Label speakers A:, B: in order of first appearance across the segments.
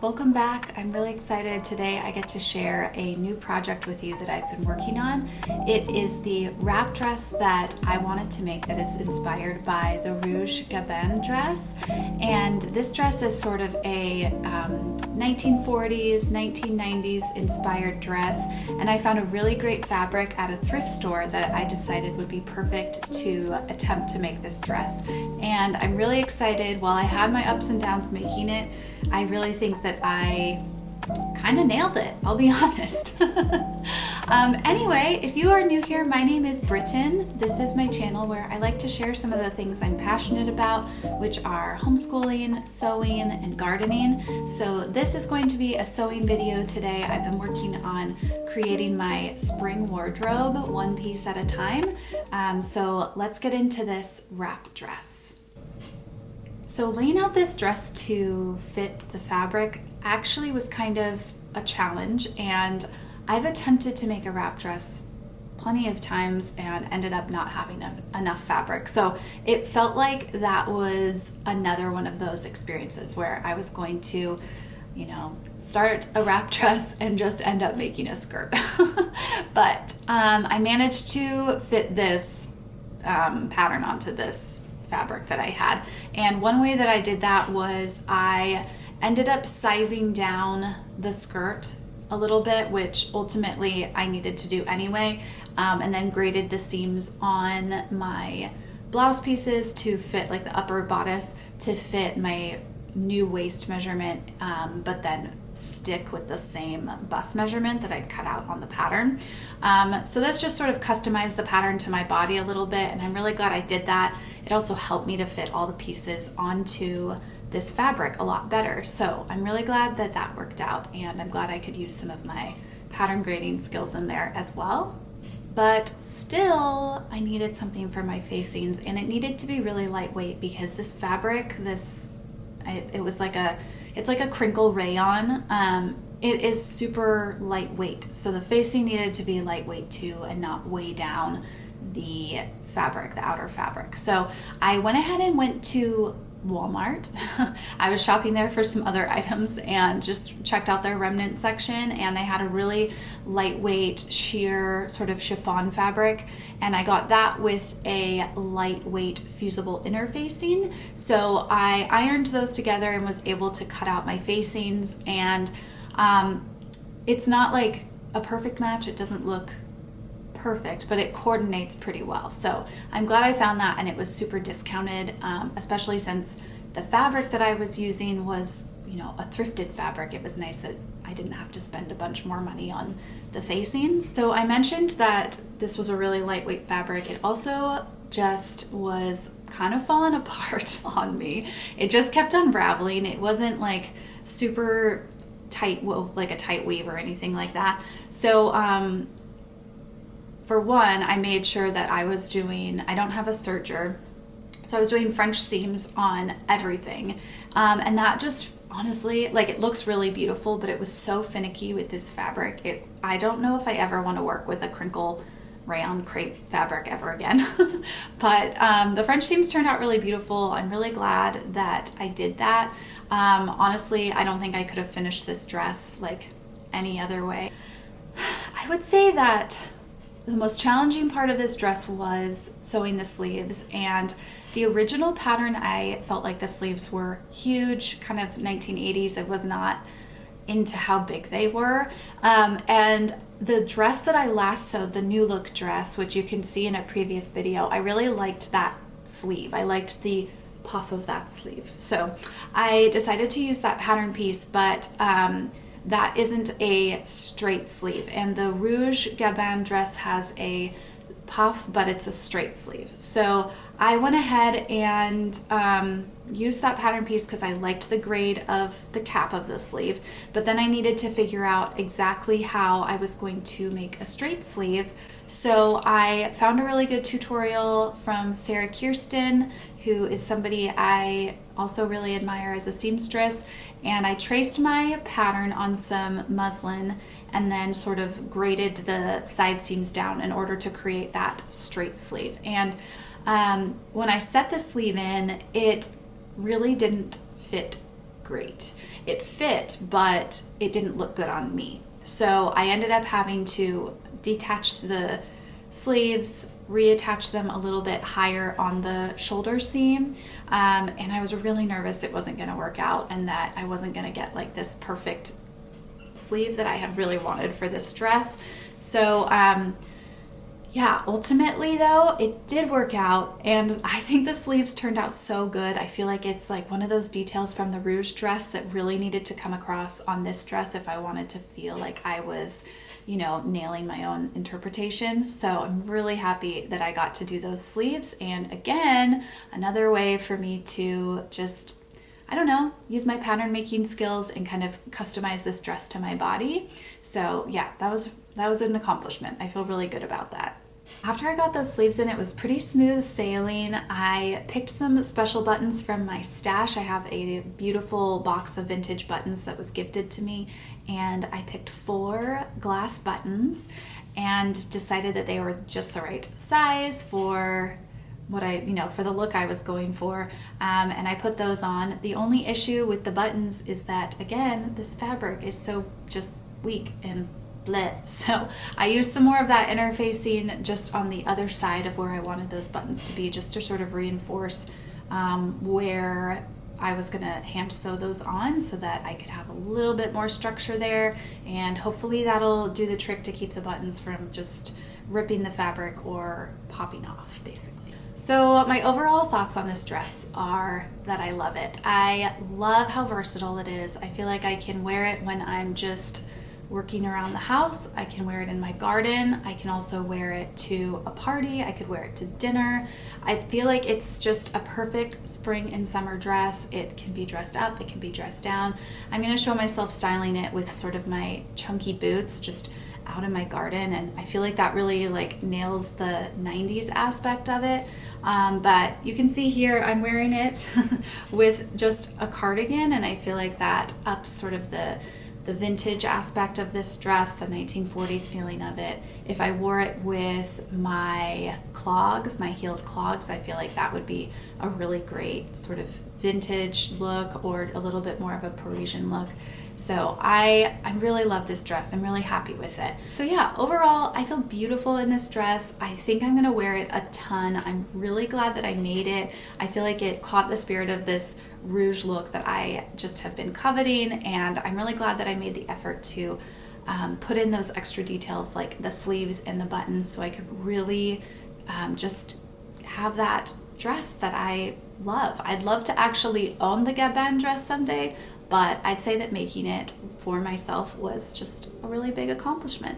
A: Welcome back. I'm really excited. Today I get to share a new project with you that I've been working on. It is the wrap dress that I wanted to make that is inspired by the Rouje Gabin dress. And this dress is sort of a 1940s, 1990s inspired dress. And I found a really great fabric at a thrift store that I decided would be perfect to attempt to make this dress. And I'm really excited. While I had my ups and downs making it, I really think that I kind of nailed it, I'll be honest. Anyway, if you are new here, my name is Britton. This is my channel where I like to share some of the things I'm passionate about, which are homeschooling, sewing, and gardening. So this is going to be a sewing video today. I've been working on creating my spring wardrobe, one piece at a time. So let's get into this wrap dress. So laying out this dress to fit the fabric actually was kind of a challenge, and I've attempted to make a wrap dress plenty of times and ended up not having enough fabric. So it felt like that was another one of those experiences where I was going to, start a wrap dress and just end up making a skirt. But I managed to fit this pattern onto this fabric that I had. And one way that I did that was I ended up sizing down the skirt a little bit, which ultimately I needed to do anyway, and then graded the seams on my blouse pieces to fit, like the upper bodice, to fit my new waist measurement, but then stick with the same bust measurement that I'd cut out on the pattern. So this just sort of customized the pattern to my body a little bit, and I'm really glad I did that. It also helped me to fit all the pieces onto this fabric a lot better. So I'm really glad that that worked out, and I'm glad I could use some of my pattern grading skills in there as well. But still, I needed something for my facings, and it needed to be really lightweight because this fabric, it's like a crinkle rayon. It is super lightweight, so the facing needed to be lightweight too and not weigh down the fabric, the outer fabric. So I went ahead and went to Walmart. I was shopping there for some other items and just checked out their remnant section, and they had a really lightweight sheer sort of chiffon fabric, and I got that with a lightweight fusible inner facing. So I ironed those together and was able to cut out my facings, and it's not like a perfect match. It doesn't look perfect, but it coordinates pretty well. So I'm glad I found that, and it was super discounted, especially since the fabric that I was using was, a thrifted fabric. It was nice that I didn't have to spend a bunch more money on the facings. So I mentioned that this was a really lightweight fabric. It also just was kind of falling apart on me. It just kept unraveling. It wasn't like super tight, like a tight weave or anything like that. So for one, I made sure that I don't have a serger, so I was doing French seams on everything. And that just, honestly, it looks really beautiful, but it was so finicky with this fabric. I don't know if I ever want to work with a crinkle rayon crepe fabric ever again. But the French seams turned out really beautiful. I'm really glad that I did that. Honestly, I don't think I could have finished this dress like any other way. I would say that the most challenging part of this dress was sewing the sleeves, and the original pattern, I felt like the sleeves were huge, kind of 1980s. I was not into how big they were. And the dress that I last sewed, the new look dress, which you can see in a previous video, I really liked that sleeve. I liked the puff of that sleeve. So I decided to use that pattern piece, but that isn't a straight sleeve, and the Rouje Gabin dress has a puff, but it's a straight sleeve. So I went ahead and used that pattern piece because I liked the grade of the cap of the sleeve, but then I needed to figure out exactly how I was going to make a straight sleeve. So I found a really good tutorial from Sarah Kirsten, who is somebody I also really admire as a seamstress, and I traced my pattern on some muslin and then sort of graded the side seams down in order to create that straight sleeve. And when I set the sleeve in, it really didn't fit great. It fit, but it didn't look good on me. So I ended up having to detach the sleeves, reattach them a little bit higher on the shoulder seam, and I was really nervous it wasn't going to work out and that I wasn't going to get like this perfect sleeve that I had really wanted for this dress. So yeah, ultimately though, it did work out, and I think the sleeves turned out so good. I feel like it's like one of those details from the Rouje dress that really needed to come across on this dress if I wanted to feel like I was, you know, nailing my own interpretation. So I'm really happy that I got to do those sleeves. And again, another way for me to just, I don't know, use my pattern making skills and kind of customize this dress to my body. So yeah, that was an accomplishment. I feel really good about that. After I got those sleeves in, it was pretty smooth sailing. I picked some special buttons from my stash. I have a beautiful box of vintage buttons that was gifted to me, and I picked 4 glass buttons and decided that they were just the right size for what for the look I was going for, and I put those on. The only issue with the buttons is that, again, this fabric is so just weak and bleh. So I used some more of that interfacing just on the other side of where I wanted those buttons to be, just to sort of reinforce where I was gonna hand sew those on so that I could have a little bit more structure there, and hopefully that'll do the trick to keep the buttons from just ripping the fabric or popping off, basically. So my overall thoughts on this dress are that I love it. I love how versatile it is. I feel like I can wear it when I'm just working around the house. I can wear it in my garden. I can also wear it to a party. I could wear it to dinner. I feel like it's just a perfect spring and summer dress. It can be dressed up, it can be dressed down. I'm gonna show myself styling it with sort of my chunky boots just out in my garden, and I feel like that really like nails the 90s aspect of it. But you can see here I'm wearing it with just a cardigan, and I feel like that ups sort of the vintage aspect of this dress, the 1940s feeling of it. If I wore it with my clogs, my heeled clogs, I feel like that would be a really great sort of vintage look, or a little bit more of a Parisian look. So I really love this dress. I'm really happy with it. So yeah, overall, I feel beautiful in this dress. I think I'm gonna wear it a ton. I'm really glad that I made it. I feel like it caught the spirit of this Rouje look that I just have been coveting, and I'm really glad that I made the effort to put in those extra details like the sleeves and the buttons, so I could really just have that dress that I love. I'd love to actually own the Gabin dress someday, but I'd say that making it for myself was just a really big accomplishment.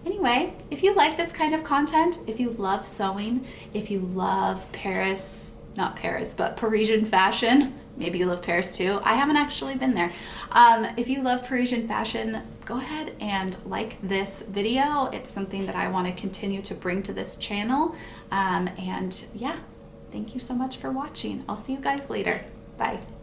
A: Anyway, if you like this kind of content, if you love sewing, if you love not Paris, but Parisian fashion, maybe you love Paris too. I haven't actually been there. If you love Parisian fashion, go ahead and like this video. It's something that I want to continue to bring to this channel. And yeah, thank you so much for watching. I'll see you guys later. Bye.